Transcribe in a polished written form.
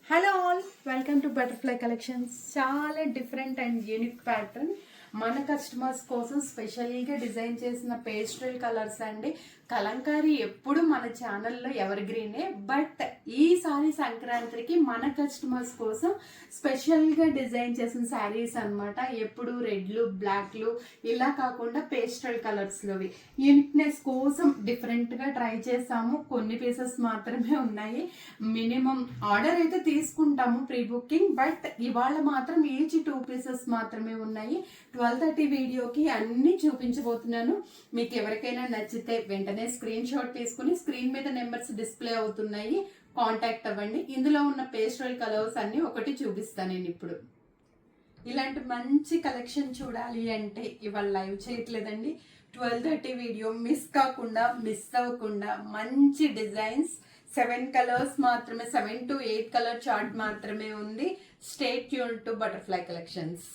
Hello all, welcome to butterfly collections. చాలా different and unique pattern మన customers కోసం స్పెషల్గా డిజైన్ చేసిన పేస్టల్ కలర్స్ అండి. కలంకారీ ఎప్పుడు మన ఛానల్లో ఎవర్ గ్రీనే, బట్ ఈసారి సంక్రాంతికి మన కస్టమర్స్ కోసం స్పెషల్గా డిజైన్ చేసిన శారీస్ అనమాట. ఎప్పుడు రెడ్లు బ్లాక్లు ఇలా కాకుండా పేస్టల్ కలర్స్లోవి యూనిక్నెస్ కోసం డిఫరెంట్గా ట్రై చేసాము. కొన్ని పీసెస్ మాత్రమే ఉన్నాయి. మినిమం ఆర్డర్ అయితే తీసుకుంటాము ప్రీ బుకింగ్, బట్ ఇవాళ మాత్రం ఈచ్ 2 పీసెస్ మాత్రమే ఉన్నాయి. 12:30 వీడియోకి అన్ని చూపించబోతున్నాను. మీకు ఎవరికైనా నచ్చితే వెంటనే స్క్రీన్ షాట్ తీసుకుని స్క్రీన్ మీద నెంబర్స్ డిస్ప్లే అవుతున్నాయి, కాంటాక్ట్ అవ్వండి. ఇందులో ఉన్న పేస్టల్ కలర్స్ అన్ని ఒకటి చూపిస్తాను నేను ఇప్పుడు. ఇలాంటి మంచి కలెక్షన్ చూడాలి అంటే ఇవాళ లైవ్ చేయట్లేదండి. 12:30 వీడియో మిస్ అవ్వకుండా మంచి డిజైన్స్ 7 కలర్స్ మాత్రమే, 7 to 8 కలర్ చార్ట్ మాత్రమే ఉంది. Stay tune to butterfly collections.